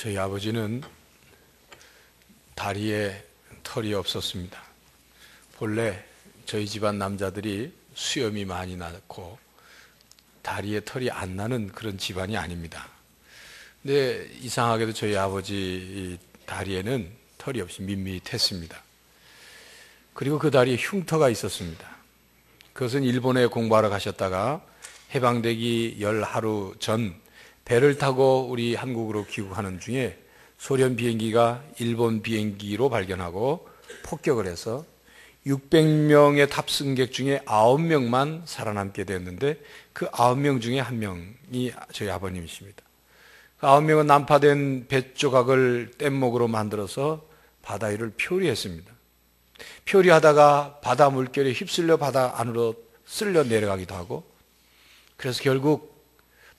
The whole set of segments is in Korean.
저희 아버지는 다리에 털이 없었습니다. 본래 저희 집안 남자들이 수염이 많이 나고 다리에 털이 안 나는 그런 집안이 아닙니다. 근데 이상하게도 저희 아버지 다리에는 털이 없이 밋밋했습니다. 그리고 그 다리에 흉터가 있었습니다. 그것은 일본에 공부하러 가셨다가 해방되기 10하루 전 배를 타고 우리 한국으로 귀국하는 중에 소련 비행기가 일본 비행기로 발견하고 폭격을 해서 600명의 탑승객 중에 9명만 살아남게 되었는데 그 9명 중에 한 명이 저희 아버님이십니다. 그 9명은 난파된 배 조각을 뗏목으로 만들어서 바다 위를 표류했습니다. 표류하다가 바다 물결에 휩쓸려 바다 안으로 쓸려 내려가기도 하고, 그래서 결국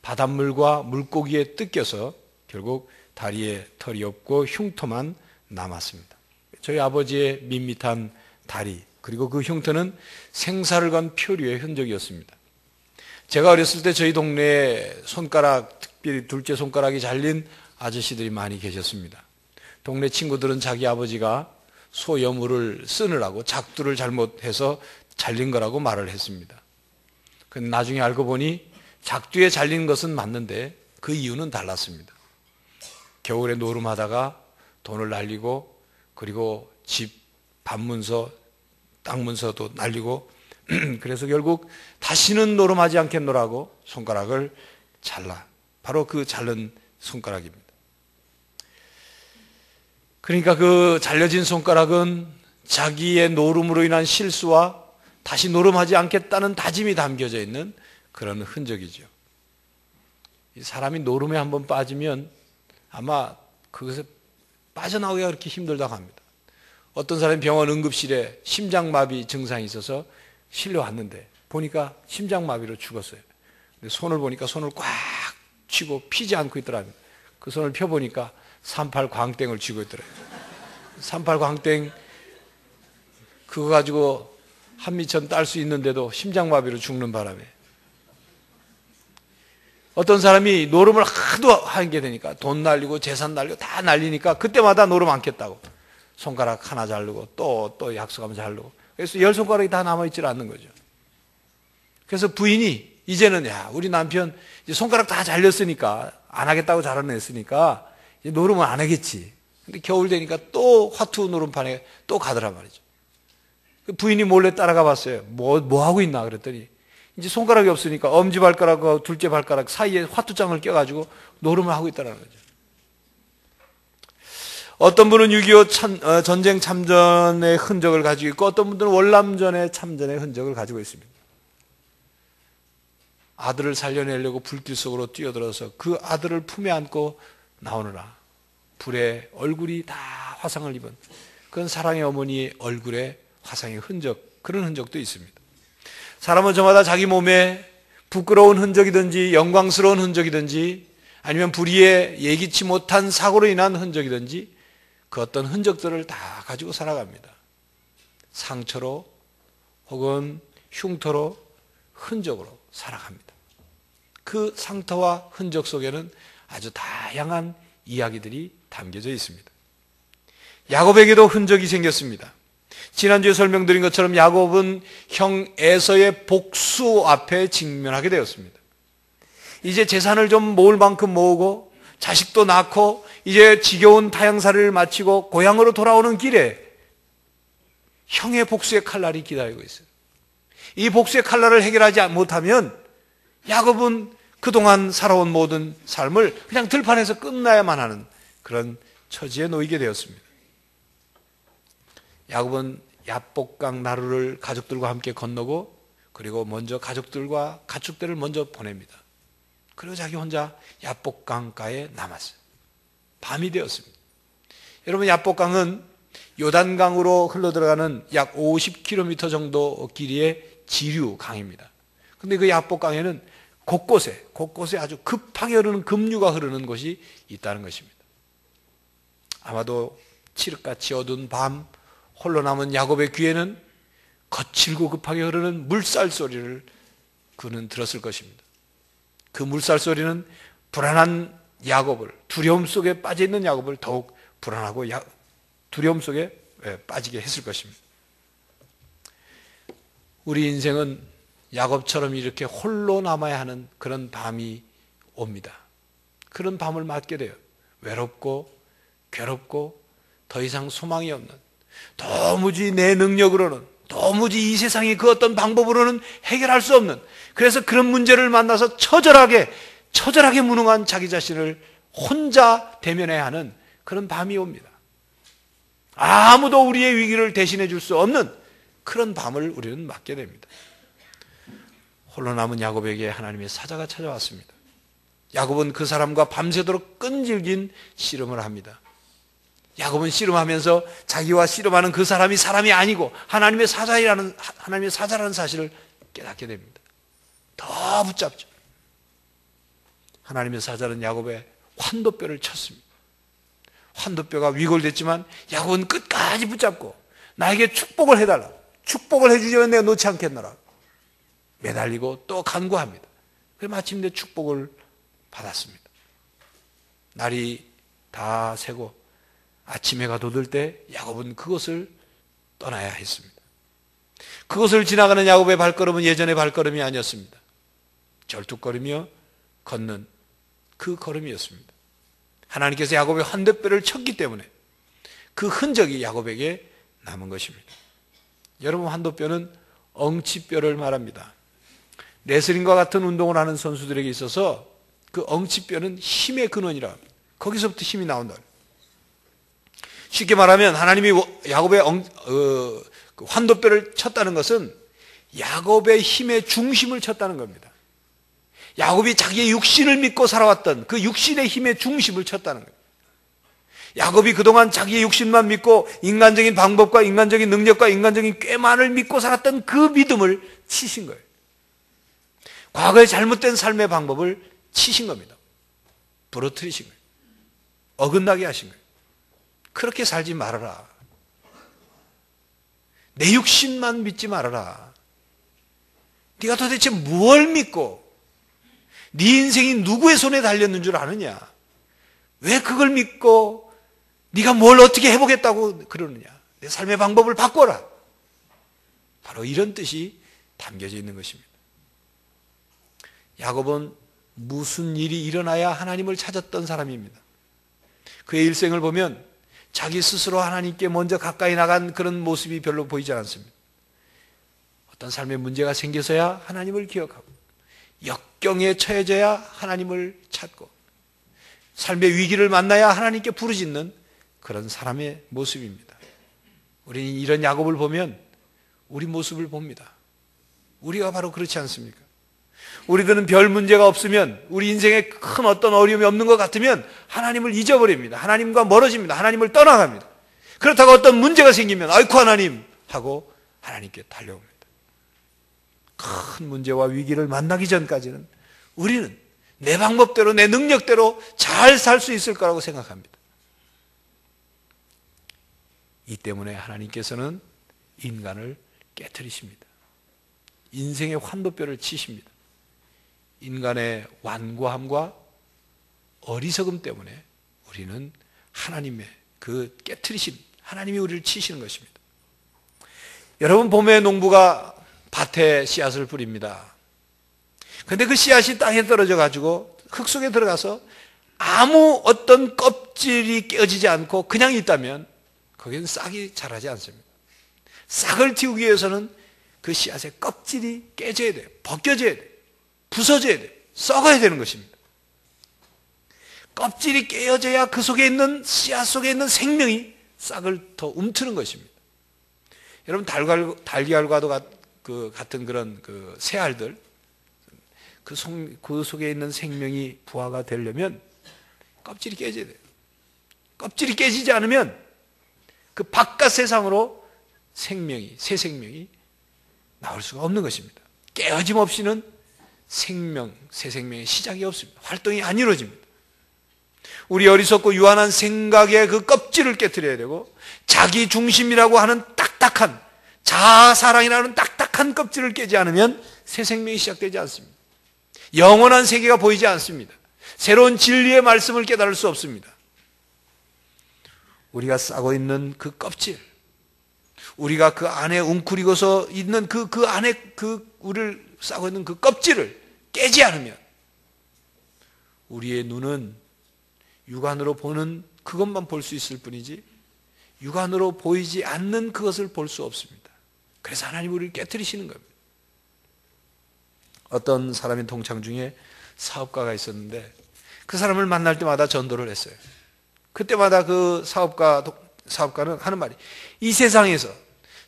바닷물과 물고기에 뜯겨서 결국 다리에 털이 없고 흉터만 남았습니다. 저희 아버지의 밋밋한 다리, 그리고 그 흉터는 생사를 건 표류의 흔적이었습니다. 제가 어렸을 때 저희 동네에 손가락, 특별히 둘째 손가락이 잘린 아저씨들이 많이 계셨습니다. 동네 친구들은 자기 아버지가 소여물을 쓰느라고 작두를 잘못해서 잘린 거라고 말을 했습니다. 근데 나중에 알고 보니 작두에 잘린 것은 맞는데 그 이유는 달랐습니다. 겨울에 노름하다가 돈을 날리고, 그리고 집 반문서, 땅 문서도 날리고, 그래서 결국 다시는 노름하지 않겠노라고 손가락을 잘라. 바로 그 자른 손가락입니다. 그러니까 그 잘려진 손가락은 자기의 노름으로 인한 실수와 다시 노름하지 않겠다는 다짐이 담겨져 있는 그런 흔적이죠. 사람이 노름에 한번 빠지면 아마 그것에 빠져나오기가 그렇게 힘들다고 합니다. 어떤 사람이 병원 응급실에 심장마비 증상이 있어서 실려왔는데 보니까 심장마비로 죽었어요. 근데 손을 보니까 손을 꽉 쥐고 피지 않고 있더랍니다. 그 손을 펴보니까 38 광땡을 쥐고 있더라고요. 38 광땡 그거 가지고 한미천 딸 수 있는데도 심장마비로 죽는 바람에, 어떤 사람이 노름을 하도 하게 되니까 돈 날리고 재산 날리고 다 날리니까 그때마다 노름 않겠다고 손가락 하나 자르고 또 약속하면 자르고, 그래서 10손가락이 다 남아있질 않는 거죠. 그래서 부인이 이제는 우리 남편 이제 손가락 다 잘렸으니까, 안 하겠다고 자르냈으니까 이제 노름은 안 하겠지. 근데 겨울 되니까 또 화투 노름판에 또 가더란 말이죠. 부인이 몰래 따라가 봤어요. 뭐 하고 있나 그랬더니 이제 손가락이 없으니까 엄지발가락과 둘째 발가락 사이에 화투장을 껴가지고 노름을 하고 있다는 거죠. 어떤 분은 6.25 전쟁 참전의 흔적을 가지고 있고, 어떤 분들은 월남전의 참전의 흔적을 가지고 있습니다. 아들을 살려내려고 불길 속으로 뛰어들어서 그 아들을 품에 안고 나오느라 불에 얼굴이 다 화상을 입은 그런 사랑의 어머니의 얼굴에 화상의 흔적, 그런 흔적도 있습니다. 사람은 저마다 자기 몸에 부끄러운 흔적이든지 영광스러운 흔적이든지 아니면 불의에 예기치 못한 사고로 인한 흔적이든지 그 어떤 흔적들을 다 가지고 살아갑니다. 상처로 혹은 흉터로, 흔적으로 살아갑니다. 그 상처와 흔적 속에는 아주 다양한 이야기들이 담겨져 있습니다. 야곱에게도 흔적이 생겼습니다. 지난주에 설명드린 것처럼 야곱은 형 에서의 복수 앞에 직면하게 되었습니다. 이제 재산을 좀 모을 만큼 모으고 자식도 낳고 이제 지겨운 타향살이를 마치고 고향으로 돌아오는 길에 형의 복수의 칼날이 기다리고 있어요. 이 복수의 칼날을 해결하지 못하면 야곱은 그동안 살아온 모든 삶을 그냥 들판에서 끝나야만 하는 그런 처지에 놓이게 되었습니다. 야곱은 야복강 나루를 가족들과 함께 건너고, 그리고 먼저 가족들과 가축들을 먼저 보냅니다. 그리고 자기 혼자 야복강가에 남았어요. 밤이 되었습니다. 여러분, 야복강은 요단강으로 흘러들어가는 약 50km 정도 길이의 지류 강입니다. 그런데 그 야복강에는 곳곳에 아주 급하게 흐르는 급류가 흐르는 곳이 있다는 것입니다. 아마도 칠흑같이 어두운 밤 홀로 남은 야곱의 귀에는 거칠고 급하게 흐르는 물살 소리를 그는 들었을 것입니다. 그 물살 소리는 불안한 야곱을, 두려움 속에 빠져 있는 야곱을 더욱 불안하고 두려움 속에 빠지게 했을 것입니다. 우리 인생은 야곱처럼 이렇게 홀로 남아야 하는 그런 밤이 옵니다. 그런 밤을 맞게 돼요. 외롭고 괴롭고 더 이상 소망이 없는, 도무지 내 능력으로는, 도무지 이 세상의 그 어떤 방법으로는 해결할 수 없는, 그래서 그런 문제를 만나서 처절하게 무능한 자기 자신을 혼자 대면해야 하는 그런 밤이 옵니다. 아무도 우리의 위기를 대신해 줄 수 없는 그런 밤을 우리는 맞게 됩니다. 홀로 남은 야곱에게 하나님의 사자가 찾아왔습니다. 야곱은 그 사람과 밤새도록 끈질긴 씨름을 합니다. 야곱은 씨름하면서 자기와 씨름하는 그 사람이 사람이 아니고 하나님의 사자라는 사실을 깨닫게 됩니다. 더 붙잡죠. 하나님의 사자는 야곱의 환도뼈를 쳤습니다. 환도뼈가 위골됐지만 야곱은 끝까지 붙잡고 나에게 축복을 해달라, 축복을 해주려면 내가 놓지 않겠노라 매달리고 또 간구합니다. 그래서 마침내 축복을 받았습니다. 날이 다 새고 아침 해가 돋을 때 야곱은 그것을 떠나야 했습니다. 그것을 지나가는 야곱의 발걸음은 예전의 발걸음이 아니었습니다. 절뚝거리며 걷는 그 걸음이었습니다. 하나님께서 야곱의 환도뼈를 쳤기 때문에 그 흔적이 야곱에게 남은 것입니다. 여러분, 환도뼈는 엉치뼈를 말합니다. 레슬링과 같은 운동을 하는 선수들에게 있어서 그 엉치뼈는 힘의 근원이라 합니다. 거기서부터 힘이 나온다. 쉽게 말하면 하나님이 야곱의 그 환도뼈를 쳤다는 것은 야곱의 힘의 중심을 쳤다는 겁니다. 야곱이 자기의 육신을 믿고 살아왔던 그 육신의 힘의 중심을 쳤다는 거예요. 야곱이 그동안 자기의 육신만 믿고 인간적인 방법과 인간적인 능력과 인간적인 꾀만을 믿고 살았던 그 믿음을 치신 거예요. 과거의 잘못된 삶의 방법을 치신 겁니다. 부러뜨리신 거예요. 어긋나게 하신 거예요. 그렇게 살지 말아라. 내 육신만 믿지 말아라. 네가 도대체 무엇을 믿고 네 인생이 누구의 손에 달렸는 줄 아느냐? 왜 그걸 믿고 네가 뭘 어떻게 해보겠다고 그러느냐? 내 삶의 방법을 바꿔라. 바로 이런 뜻이 담겨져 있는 것입니다. 야곱은 무슨 일이 일어나야 하나님을 찾았던 사람입니다. 그의 일생을 보면 자기 스스로 하나님께 먼저 가까이 나간 그런 모습이 별로 보이지 않습니다. 어떤 삶의 문제가 생겨서야 하나님을 기억하고 역경에 처해져야 하나님을 찾고 삶의 위기를 만나야 하나님께 부르짖는 그런 사람의 모습입니다. 우리는 이런 야곱을 보면 우리 모습을 봅니다. 우리가 바로 그렇지 않습니까? 우리들은 별 문제가 없으면, 우리 인생에 큰 어떤 어려움이 없는 것 같으면 하나님을 잊어버립니다. 하나님과 멀어집니다. 하나님을 떠나갑니다. 그렇다고 어떤 문제가 생기면 아이쿠 하나님 하고 하나님께 달려옵니다. 큰 문제와 위기를 만나기 전까지는 우리는 내 방법대로 내 능력대로 잘 살 수 있을 거라고 생각합니다. 이 때문에 하나님께서는 인간을 깨트리십니다. 인생의 환도뼈를 치십니다. 인간의 완고함과 어리석음 때문에 우리는 하나님의 그 깨트리신 하나님이 우리를 치시는 것입니다. 여러분, 봄에 농부가 밭에 씨앗을 뿌립니다. 그런데 그 씨앗이 땅에 떨어져 가지고 흙 속에 들어가서 아무 어떤 껍질이 깨어지지 않고 그냥 있다면 거기는 싹이 자라지 않습니다. 싹을 틔우기 위해서는 그 씨앗의 껍질이 깨져야 돼요. 벗겨져야 돼요. 부서져야 돼요. 썩어야 되는 것입니다. 껍질이 깨어져야 그 속에 있는 씨앗 속에 있는 생명이 싹을 더 움트는 것입니다. 여러분, 달걀과도 같은 그런 그 새알들, 그 속에 있는 생명이 부화가 되려면 껍질이 깨져야 돼요. 껍질이 깨지지 않으면 그 바깥 세상으로 새 생명이 나올 수가 없는 것입니다. 깨어짐 없이는 새 생명의 시작이 없습니다. 활동이 안 이루어집니다. 우리 어리석고 유한한 생각의 그 껍질을 깨트려야 되고, 자기 중심이라고 하는 딱딱한, 자아사랑이라는 딱딱한 껍질을 깨지 않으면 새 생명이 시작되지 않습니다. 영원한 세계가 보이지 않습니다. 새로운 진리의 말씀을 깨달을 수 없습니다. 우리가 싸고 있는 그 껍질, 우리가 그 안에 웅크리고서 있는 그 안에 우리를 싸고 있는 그 껍질을 깨지 않으면 우리의 눈은 육안으로 보는 그것만 볼 수 있을 뿐이지 육안으로 보이지 않는 그것을 볼 수 없습니다. 그래서 하나님 우리를 깨트리시는 겁니다. 어떤 사람의 동창 중에 사업가가 있었는데 그 사람을 만날 때마다 전도를 했어요. 그때마다 그 사업가는 하는 말이, 이 세상에서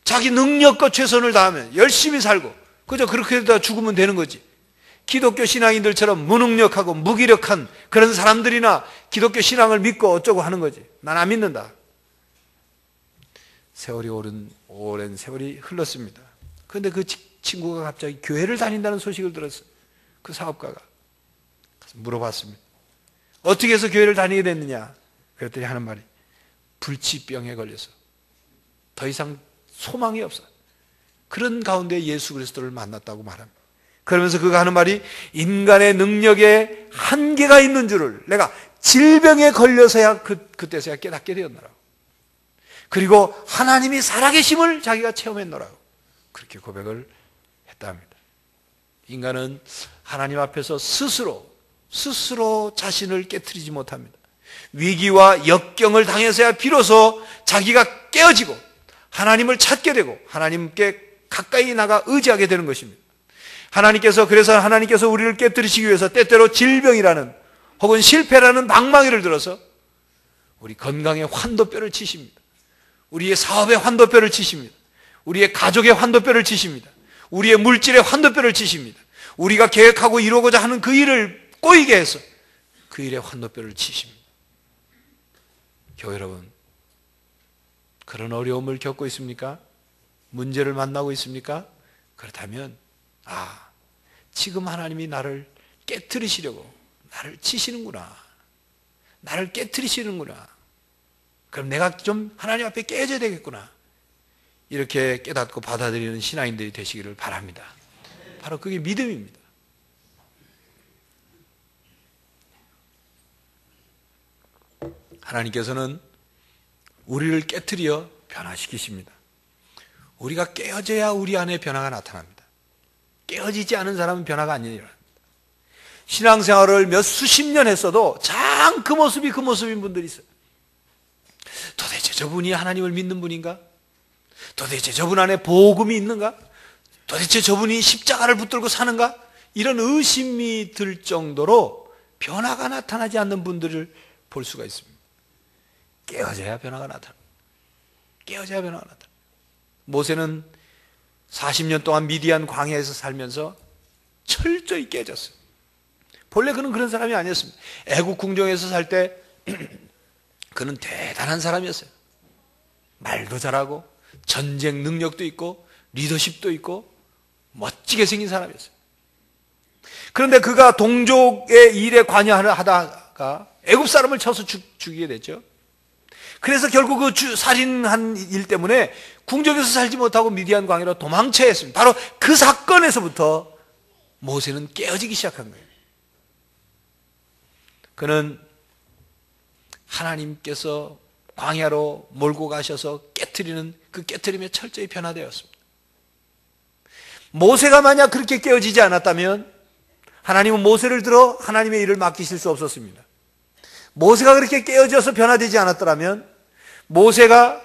자기 능력과 최선을 다하면 열심히 살고 그저 그렇게 다 죽으면 되는 거지, 기독교 신앙인들처럼 무능력하고 무기력한 그런 사람들이나 기독교 신앙을 믿고 어쩌고 하는 거지, 난 안 믿는다. 세월이 오랜 세월이 흘렀습니다. 그런데 그 친구가 갑자기 교회를 다닌다는 소식을 들었어요. 그 사업가가 물어봤습니다. 어떻게 해서 교회를 다니게 됐느냐? 그랬더니 하는 말이, 불치병에 걸려서 더 이상 소망이 없어. 그런 가운데 예수 그리스도를 만났다고 말합니다. 그러면서 그가 하는 말이, 인간의 능력에 한계가 있는 줄을 내가 질병에 걸려서야 그때서야 깨닫게 되었노라고. 그리고 하나님이 살아계심을 자기가 체험했노라고 그렇게 고백을 했다 합니다. 인간은 하나님 앞에서 스스로 자신을 깨트리지 못합니다. 위기와 역경을 당해서야 비로소 자기가 깨어지고 하나님을 찾게 되고 하나님께 가까이 나가 의지하게 되는 것입니다. 그래서 하나님께서 우리를 깨뜨리시기 위해서 때때로 질병이라는 혹은 실패라는 방망이를 들어서 우리 건강의 환도뼈를 치십니다. 우리의 사업의 환도뼈를 치십니다. 우리의 가족의 환도뼈를 치십니다. 우리의 물질의 환도뼈를 치십니다. 우리가 계획하고 이루고자 하는 그 일을 꼬이게 해서 그 일의 환도뼈를 치십니다. 교회 여러분, 그런 어려움을 겪고 있습니까? 문제를 만나고 있습니까? 그렇다면 지금 하나님이 나를 깨트리시려고 나를 치시는구나, 나를 깨트리시는구나, 그럼 내가 좀 하나님 앞에 깨져야 되겠구나, 이렇게 깨닫고 받아들이는 신앙인들이 되시기를 바랍니다. 바로 그게 믿음입니다. 하나님께서는 우리를 깨트려 변화시키십니다. 우리가 깨어져야 우리 안에 변화가 나타납니다. 깨어지지 않은 사람은 변화가 안 일어납니다. 신앙생활을 몇 수십 년 했어도 참 그 모습인 분들이 있어요. 도대체 저분이 하나님을 믿는 분인가? 도대체 저분 안에 복음이 있는가? 도대체 저분이 십자가를 붙들고 사는가? 이런 의심이 들 정도로 변화가 나타나지 않는 분들을 볼 수가 있습니다. 깨어져야 변화가 나타납니다. 깨어져야 변화가 나타납니다. 모세는 40년 동안 미디안 광야에서 살면서 철저히 깨졌어요. 본래 그는 그런 사람이 아니었습니다. 애국 궁정에서 살 때 그는 대단한 사람이었어요. 말도 잘하고 전쟁 능력도 있고 리더십도 있고 멋지게 생긴 사람이었어요. 그런데 그가 동족의 일에 관여하다가 애굽 사람을 쳐서 죽이게 됐죠. 그래서 결국 그 살인한 일 때문에 궁정에서 살지 못하고 미디안 광야로 도망쳐야 했습니다. 바로 그 사건에서부터 모세는 깨어지기 시작한 거예요. 그는 하나님께서 광야로 몰고 가셔서 깨트리는 그 깨트림에 철저히 변화되었습니다. 모세가 만약 그렇게 깨어지지 않았다면 하나님은 모세를 들어 하나님의 일을 맡기실 수 없었습니다. 모세가 그렇게 깨어져서 변화되지 않았더라면 모세가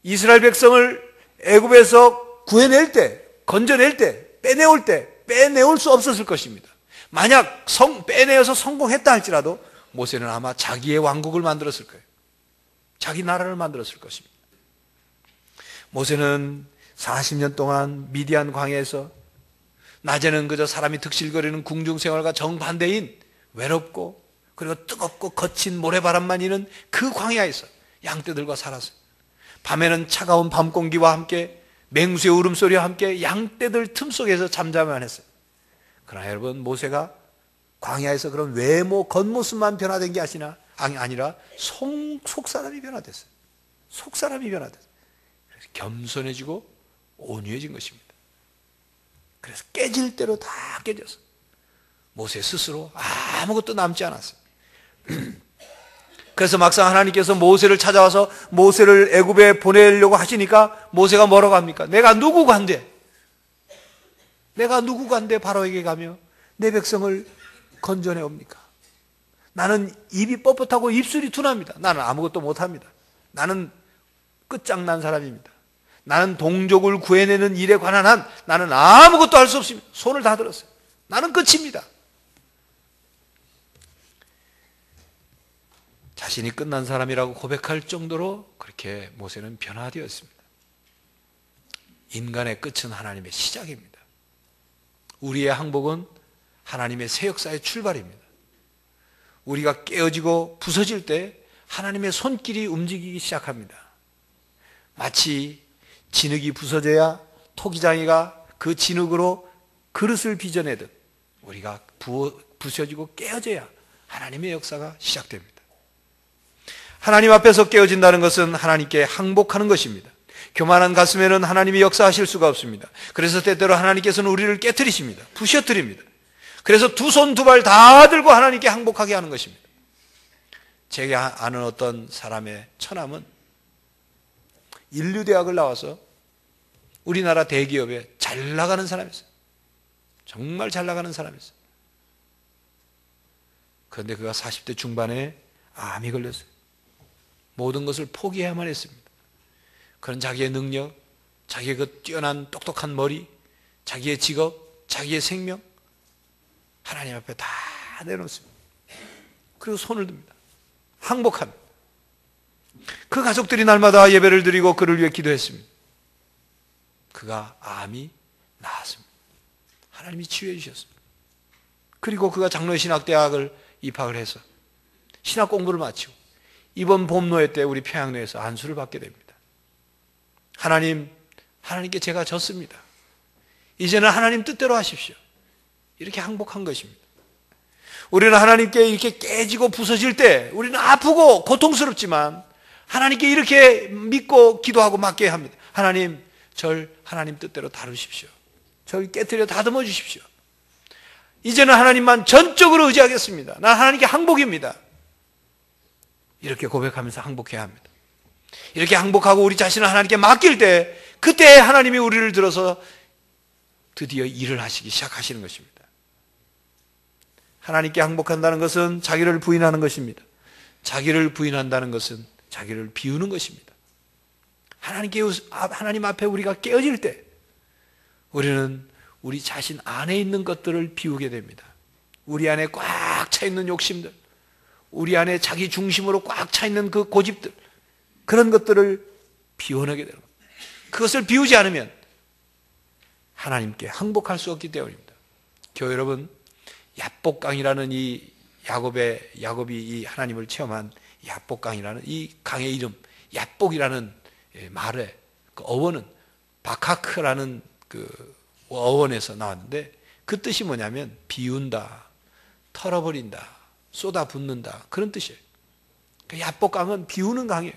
이스라엘 백성을 애굽에서 구해낼 때, 건져낼 때, 빼내올 수 없었을 것입니다. 만약 빼내어서 성공했다 할지라도 모세는 아마 자기의 왕국을 만들었을 거예요. 자기 나라를 만들었을 것입니다. 모세는 40년 동안 미디안 광야에서 낮에는 그저 사람이 득실거리는 궁중 생활과 정반대인 외롭고 그리고 뜨겁고 거친 모래바람만 이는 그 광야에서 양떼들과 살았어요. 밤에는 차가운 밤 공기와 함께 맹수의 울음소리와 함께 양떼들 틈속에서 잠자만 했어요. 그러나 여러분, 모세가 광야에서 그런 외모, 겉모습만 변화된 게 아니라 속사람이 변화됐어요. 속사람이 변화됐어요. 그래서 겸손해지고 온유해진 것입니다. 그래서 깨질 대로 다 깨졌어요. 모세 스스로 아무것도 남지 않았어요. 그래서 막상 하나님께서 모세를 찾아와서 모세를 애굽에 보내려고 하시니까 모세가 뭐라고 합니까? 내가 누구 간데? 내가 누구 간데 바로에게 가며 내 백성을 건져내 옵니까? 나는 입이 뻣뻣하고 입술이 둔합니다. 나는 아무것도 못합니다. 나는 끝장난 사람입니다. 나는 동족을 구해내는 일에 관한 한 나는 아무것도 할 수 없습니다. 손을 다 들었어요. 나는 끝입니다. 자신이 끝난 사람이라고 고백할 정도로 그렇게 모세는 변화되었습니다. 인간의 끝은 하나님의 시작입니다. 우리의 항복은 하나님의 새 역사의 출발입니다. 우리가 깨어지고 부서질 때 하나님의 손길이 움직이기 시작합니다. 마치 진흙이 부서져야 토기장이가 그 진흙으로 그릇을 빚어내듯 우리가 부서지고 깨어져야 하나님의 역사가 시작됩니다. 하나님 앞에서 깨어진다는 것은 하나님께 항복하는 것입니다. 교만한 가슴에는 하나님이 역사하실 수가 없습니다. 그래서 때때로 하나님께서는 우리를 깨트리십니다. 부셔뜨립니다. 그래서 두 손 두 발 다 들고 하나님께 항복하게 하는 것입니다. 제가 아는 어떤 사람의 처남은 인류대학을 나와서 우리나라 대기업에 잘 나가는 사람이었어요. 정말 잘 나가는 사람이었어요. 그런데 그가 40대 중반에 암이 걸렸어요. 모든 것을 포기해야만 했습니다. 그런 자기의 능력, 자기의 그 뛰어난 똑똑한 머리, 자기의 직업, 자기의 생명 하나님 앞에 다 내놓습니다. 그리고 손을 듭니다. 항복합니다. 그 가족들이 날마다 예배를 드리고 그를 위해 기도했습니다. 그가 암이 나았습니다. 하나님이 치유해 주셨습니다. 그리고 그가 장로의 신학대학을 입학을 해서 신학 공부를 마치고 이번 봄노회 때 우리 평양로에서 안수를 받게 됩니다. 하나님께 제가 졌습니다. 이제는 하나님 뜻대로 하십시오. 이렇게 항복한 것입니다. 우리는 하나님께 이렇게 깨지고 부서질 때 우리는 아프고 고통스럽지만 하나님께 이렇게 믿고 기도하고 맡겨야 합니다. 하나님, 절 하나님 뜻대로 다루십시오. 절 깨트려 다듬어 주십시오. 이제는 하나님만 전적으로 의지하겠습니다. 난 하나님께 항복입니다. 이렇게 고백하면서 항복해야 합니다. 이렇게 항복하고 우리 자신을 하나님께 맡길 때 그때 하나님이 우리를 들어서 드디어 일을 하시기 시작하시는 것입니다. 하나님께 항복한다는 것은 자기를 부인하는 것입니다. 자기를 부인한다는 것은 자기를 비우는 것입니다. 하나님 앞에 우리가 깨어질 때 우리는 우리 자신 안에 있는 것들을 비우게 됩니다. 우리 안에 꽉 차 있는 욕심들, 우리 안에 자기 중심으로 꽉 차 있는 그 고집들, 그런 것들을 비워내게 되는 겁니다. 그것을 비우지 않으면 하나님께 항복할 수 없기 때문입니다. 교회 여러분, 야복강이라는 이 야곱이 이 하나님을 체험한 야복강이라는 이 강의 이름, 야복이라는 말의 그 어원은 바카크라는 그 어원에서 나왔는데 그 뜻이 뭐냐면 비운다, 털어버린다, 쏟아붓는다, 그런 뜻이에요. 그 야복강은 비우는 강이에요.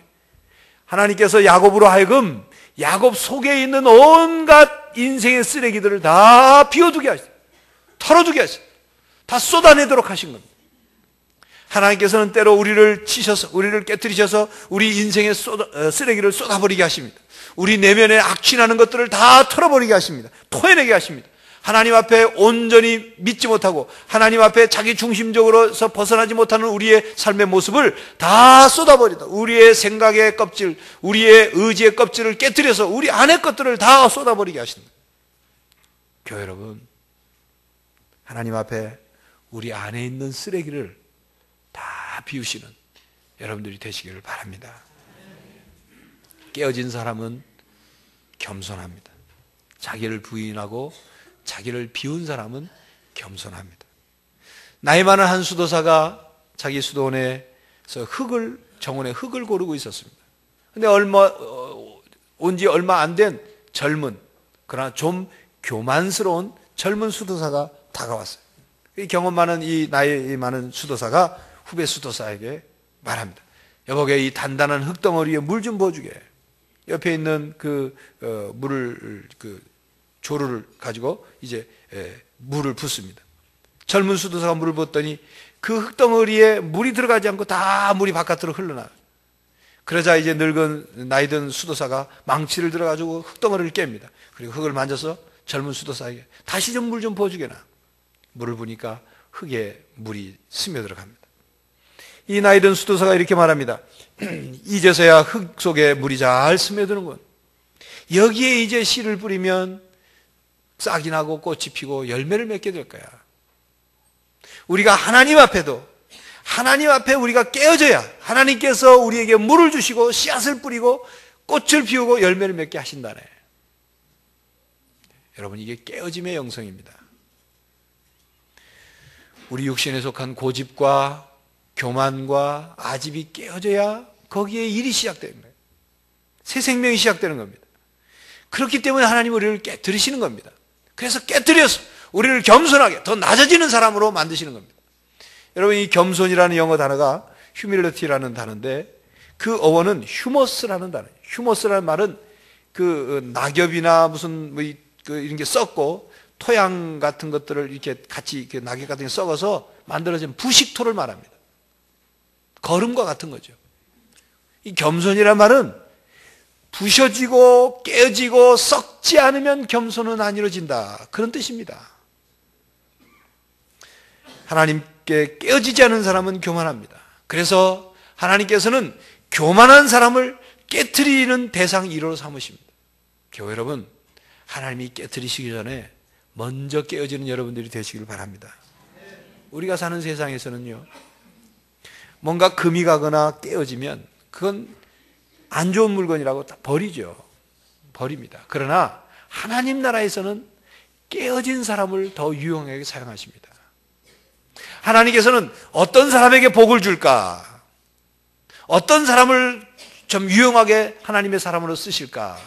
하나님께서 야곱으로 하여금 야곱 속에 있는 온갖 인생의 쓰레기들을 다 비워두게 하셨어요. 털어두게 하셨어요. 다 쏟아내도록 하신 겁니다. 하나님께서는 때로 우리를 치셔서, 우리를 깨뜨리셔서 우리 인생의 쓰레기를 쏟아버리게 하십니다. 우리 내면에 악취나는 것들을 다 털어버리게 하십니다. 토해내게 하십니다. 하나님 앞에 온전히 믿지 못하고 하나님 앞에 자기 중심적으로서 벗어나지 못하는 우리의 삶의 모습을 다 쏟아버리다. 우리의 생각의 껍질, 우리의 의지의 껍질을 깨뜨려서 우리 안의 것들을 다 쏟아버리게 하십니다. 교회 여러분, 하나님 앞에 우리 안에 있는 쓰레기를 다 비우시는 여러분들이 되시기를 바랍니다. 깨어진 사람은 겸손합니다. 자기를 부인하고 자기를 비운 사람은 겸손합니다. 나이 많은 한 수도사가 자기 수도원에서 정원에 흙을 고르고 있었습니다. 근데 온 지 얼마 안 된 젊은, 그러나 좀 교만스러운 젊은 수도사가 다가왔어요. 경험 많은 이 나이 많은 수도사가 후배 수도사에게 말합니다. 여보게, 이 단단한 흙덩어리에 물 좀 부어주게. 옆에 있는 물을 조루를 가지고 이제 물을 붓습니다. 젊은 수도사가 물을 부었더니 그 흙덩어리에 물이 들어가지 않고 다 물이 바깥으로 흘러나요. 그러자 이제 늙은 나이든 수도사가 망치를 들어가지고 흙덩어리를 깹니다. 그리고 흙을 만져서 젊은 수도사에게 다시 좀 물 좀 부어주게나. 물을 부니까 흙에 물이 스며들어갑니다. 이 나이든 수도사가 이렇게 말합니다. 이제서야 흙 속에 물이 잘 스며드는군. 여기에 이제 씨를 뿌리면 싹이 나고 꽃이 피고 열매를 맺게 될 거야. 우리가 하나님 앞에 우리가 깨어져야 하나님께서 우리에게 물을 주시고 씨앗을 뿌리고 꽃을 피우고 열매를 맺게 하신다네. 여러분, 이게 깨어짐의 영성입니다. 우리 육신에 속한 고집과 교만과 아집이 깨어져야 거기에 일이 시작되는 거예요. 새 생명이 시작되는 겁니다. 그렇기 때문에 하나님 우리를 깨뜨리시는 겁니다. 그래서 깨뜨려서 우리를 겸손하게 더 낮아지는 사람으로 만드시는 겁니다. 여러분, 이 겸손이라는 영어 단어가 humility라는 단어인데 그 어원은 휴머스라는 단어예요. 휴머스라는 말은 그 낙엽이나 무슨 이런 게 썩고 토양 같은 것들을 이렇게 같이 이렇게 낙엽 같은 게 썩어서 만들어진 부식토를 말합니다. 거름과 같은 거죠. 이 겸손이란 말은 부셔지고 깨어지고 썩지 않으면 겸손은 안 이루어진다. 그런 뜻입니다. 하나님께 깨어지지 않은 사람은 교만합니다. 그래서 하나님께서는 교만한 사람을 깨트리는 대상 1호로 삼으십니다. 교회 여러분, 하나님이 깨트리시기 전에 먼저 깨어지는 여러분들이 되시길 바랍니다. 우리가 사는 세상에서는요, 뭔가 금이 가거나 깨어지면 그건 안 좋은 물건이라고 다 버리죠. 버립니다. 그러나 하나님 나라에서는 깨어진 사람을 더 유용하게 사용하십니다. 하나님께서는 어떤 사람에게 복을 줄까? 어떤 사람을 좀 유용하게 하나님의 사람으로 쓰실까?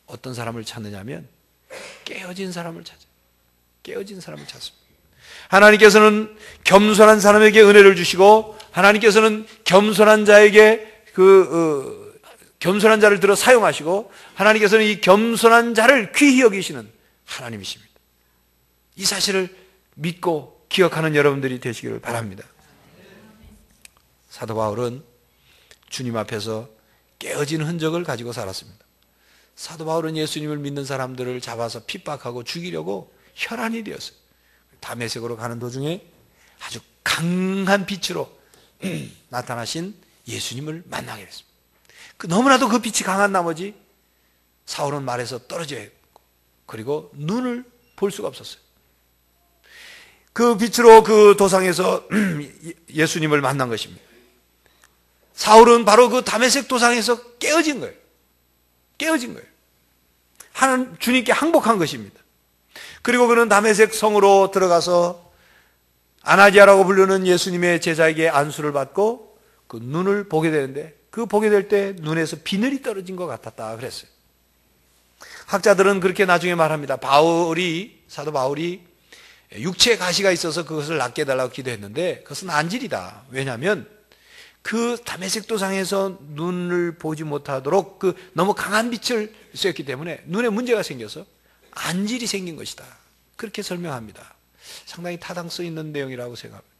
어떤 사람을 찾느냐면 깨어진 사람을 찾아요. 깨어진 사람을 찾습니다. 하나님께서는 겸손한 사람에게 은혜를 주시고 하나님께서는 겸손한 자에게 겸손한 자를 들어 사용하시고 하나님께서는 이 겸손한 자를 귀히 여기시는 하나님이십니다. 이 사실을 믿고 기억하는 여러분들이 되시기를 바랍니다. 사도 바울은 주님 앞에서 깨어진 흔적을 가지고 살았습니다. 사도 바울은 예수님을 믿는 사람들을 잡아서 핍박하고 죽이려고 혈안이 되었어요. 다메섹으로 가는 도중에 아주 강한 빛으로 나타나신 예수님을 만나게 됐습니다. 너무나도 그 빛이 강한 나머지 사울은 말에서 떨어져 있고 그리고 눈을 볼 수가 없었어요. 그 빛으로 그 도상에서 예수님을 만난 것입니다. 사울은 바로 그 다메섹 도상에서 깨어진 거예요. 깨어진 거예요. 하나님 주님께 항복한 것입니다. 그리고 그는 다메섹 성으로 들어가서 아나니아라고 부르는 예수님의 제자에게 안수를 받고 그 눈을 보게 되는데 그 보게 될 때 눈에서 비늘이 떨어진 것 같았다 그랬어요. 학자들은 그렇게 나중에 말합니다. 사도 바울이 육체에 가시가 있어서 그것을 낫게 해달라고 기도했는데 그것은 안질이다. 왜냐하면 그 다메섹 도상에서 눈을 보지 못하도록 그 너무 강한 빛을 쐈기 때문에 눈에 문제가 생겨서 안질이 생긴 것이다. 그렇게 설명합니다. 상당히 타당성 있는 내용이라고 생각합니다.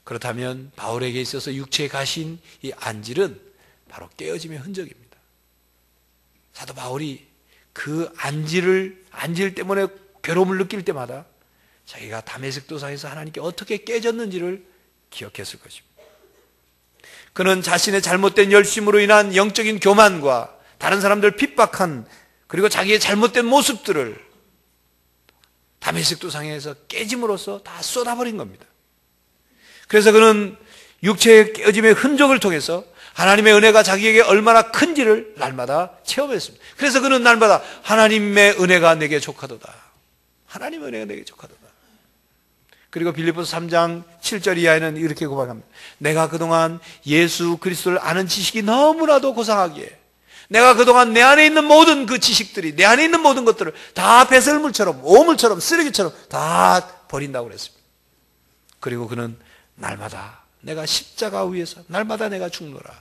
그렇다면 바울에게 있어서 육체에 가신 이 안질은 바로 깨어짐의 흔적입니다. 사도 바울이 그 안질 때문에 괴로움을 느낄 때마다 자기가 다메섹 도상에서 하나님께 어떻게 깨졌는지를 기억했을 것입니다. 그는 자신의 잘못된 열심으로 인한 영적인 교만과 다른 사람들을 핍박한 그리고 자기의 잘못된 모습들을 다메섹 도상에서 깨짐으로써 다 쏟아버린 겁니다. 그래서 그는 육체의 깨어짐의 흔적을 통해서 하나님의 은혜가 자기에게 얼마나 큰지를 날마다 체험했습니다. 그래서 그는 날마다 하나님의 은혜가 내게 족하도다. 하나님의 은혜가 내게 족하도다. 그리고 빌립보서 3장 7절 이하에는 이렇게 고백합니다. 내가 그동안 예수 그리스도를 아는 지식이 너무나도 고상하기에 내가 그동안 내 안에 있는 모든 그 지식들이 내 안에 있는 모든 것들을 다 배설물처럼 오물처럼 쓰레기처럼 다 버린다고 그랬습니다. 그리고 그는 날마다 내가 십자가 위에서 날마다 내가 죽노라.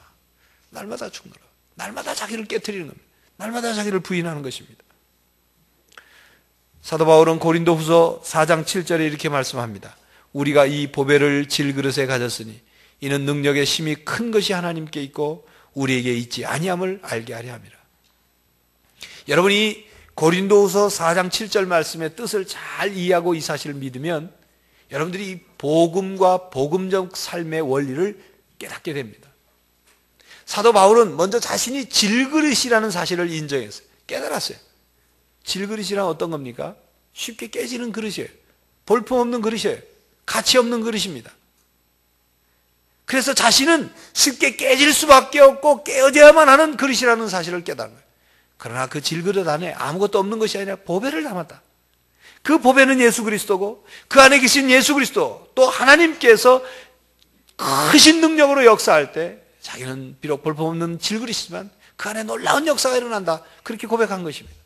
날마다 죽노라. 날마다 자기를 깨트리는 겁니다. 날마다 자기를 부인하는 것입니다. 사도 바울은 고린도후서 4장 7절에 이렇게 말씀합니다. 우리가 이 보배를 질그릇에 가졌으니 이는 능력의 힘이 큰 것이 하나님께 있고 우리에게 있지 아니함을 알게 하려 함이라. 여러분이 고린도후서 4장 7절 말씀의 뜻을 잘 이해하고 이 사실을 믿으면 여러분들이 이 복음과 복음적 삶의 원리를 깨닫게 됩니다. 사도 바울은 먼저 자신이 질그릇이라는 사실을 인정했어요. 깨달았어요. 질그릇이란 어떤 겁니까? 쉽게 깨지는 그릇이에요. 볼품없는 그릇이에요. 가치 없는 그릇입니다. 그래서 자신은 쉽게 깨질 수밖에 없고 깨어져야만 하는 그릇이라는 사실을 깨달은 거예요. 그러나 그 질그릇 안에 아무것도 없는 것이 아니라 보배를 담았다. 그 보배는 예수 그리스도고 그 안에 계신 예수 그리스도 또 하나님께서 크신 능력으로 역사할 때 자기는 비록 볼품없는 질그릇이지만 그 안에 놀라운 역사가 일어난다. 그렇게 고백한 것입니다.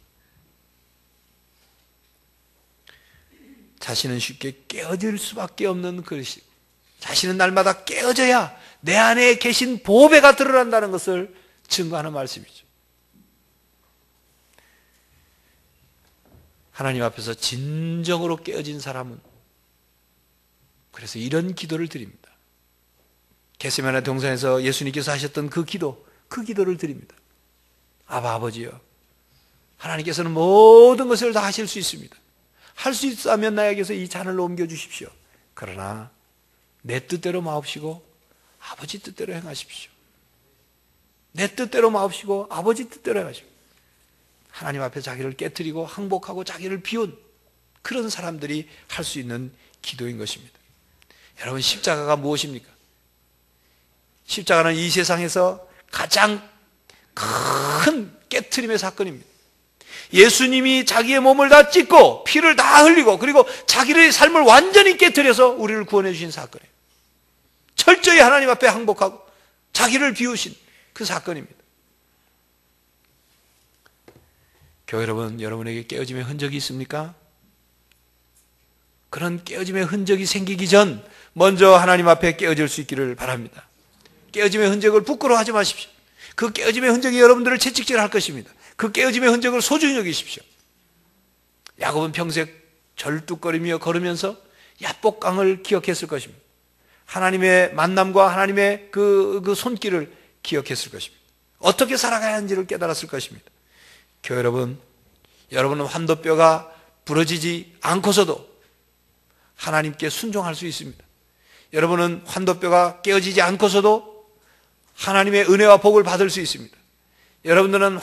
자신은 쉽게 깨어질 수밖에 없는 그릇이, 자신은 날마다 깨어져야 내 안에 계신 보배가 드러난다는 것을 증거하는 말씀이죠. 하나님 앞에서 진정으로 깨어진 사람은 그래서 이런 기도를 드립니다. 겟세마네 동산에서 예수님께서 하셨던 그 기도를 드립니다. 아버지요, 하나님께서는 모든 것을 다 하실 수 있습니다. 할 수 있다면 나에게서 이 잔을 옮겨주십시오. 그러나 내 뜻대로 마옵시고 아버지 뜻대로 행하십시오. 내 뜻대로 마옵시고 아버지 뜻대로 행하십시오. 하나님 앞에 자기를 깨트리고 항복하고 자기를 비운 그런 사람들이 할 수 있는 기도인 것입니다. 여러분, 십자가가 무엇입니까? 십자가는 이 세상에서 가장 큰 깨트림의 사건입니다. 예수님이 자기의 몸을 다 찢고 피를 다 흘리고 그리고 자기의 삶을 완전히 깨트려서 우리를 구원해 주신 사건이에요. 철저히 하나님 앞에 항복하고 자기를 비우신 그 사건입니다. 교회 여러분, 여러분에게 깨어짐의 흔적이 있습니까? 그런 깨어짐의 흔적이 생기기 전 먼저 하나님 앞에 깨어질 수 있기를 바랍니다. 깨어짐의 흔적을 부끄러워하지 마십시오. 그 깨어짐의 흔적이 여러분들을 채찍질할 것입니다. 그 깨어짐의 흔적을 소중히 여기십시오. 야곱은 평생 절뚝거리며 걸으면서 야복강을 기억했을 것입니다. 하나님의 만남과 하나님의 그 손길을 기억했을 것입니다. 어떻게 살아가야 하는지를 깨달았을 것입니다. 교회 여러분, 여러분은 환도뼈가 부러지지 않고서도 하나님께 순종할 수 있습니다. 여러분은 환도뼈가 깨어지지 않고서도 하나님의 은혜와 복을 받을 수 있습니다. 여러분들은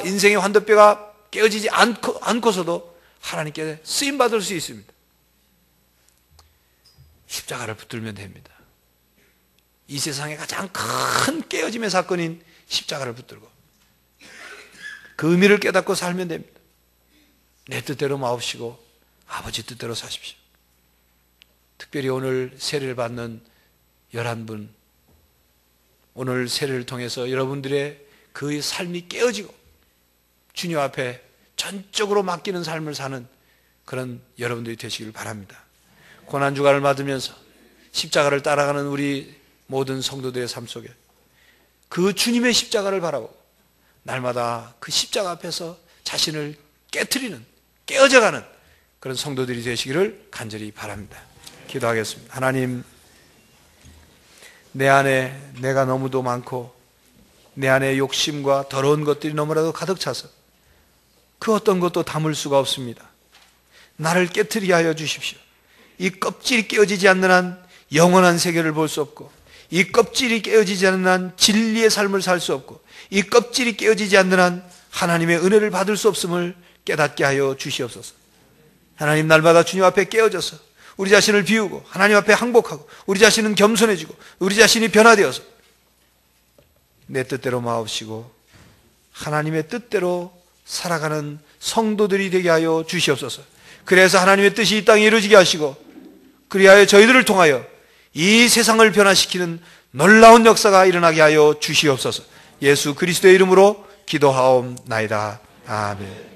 인생의 환도뼈가 깨어지지 않고서도 하나님께 쓰임받을 수 있습니다. 십자가를 붙들면 됩니다. 이 세상의 가장 큰 깨어짐의 사건인 십자가를 붙들고 그 의미를 깨닫고 살면 됩니다. 내 뜻대로 마옵시고 아버지 뜻대로 사십시오. 특별히 오늘 세례를 받는 11분, 오늘 세례를 통해서 여러분들의 그 삶이 깨어지고 주님 앞에 전적으로 맡기는 삶을 사는 그런 여러분들이 되시길 바랍니다. 고난주간을 맞으면서 십자가를 따라가는 우리 모든 성도들의 삶 속에 그 주님의 십자가를 바라보고 날마다 그 십자가 앞에서 자신을 깨트리는, 깨어져가는 그런 성도들이 되시기를 간절히 바랍니다. 기도하겠습니다. 하나님, 내 안에 내가 너무도 많고 내 안에 욕심과 더러운 것들이 너무나도 가득 차서 그 어떤 것도 담을 수가 없습니다. 나를 깨트리게 하여 주십시오. 이 껍질이 깨어지지 않는 한 영원한 세계를 볼 수 없고, 이 껍질이 깨어지지 않는 한 진리의 삶을 살 수 없고, 이 껍질이 깨어지지 않는 한 하나님의 은혜를 받을 수 없음을 깨닫게 하여 주시옵소서. 하나님, 날마다 주님 앞에 깨어져서 우리 자신을 비우고 하나님 앞에 항복하고 우리 자신은 겸손해지고 우리 자신이 변화되어서 내 뜻대로 마옵시고 하나님의 뜻대로 살아가는 성도들이 되게 하여 주시옵소서. 그래서 하나님의 뜻이 이 땅에 이루어지게 하시고 그리하여 저희들을 통하여 이 세상을 변화시키는 놀라운 역사가 일어나게 하여 주시옵소서. 예수 그리스도의 이름으로 기도하옵나이다. 아멘.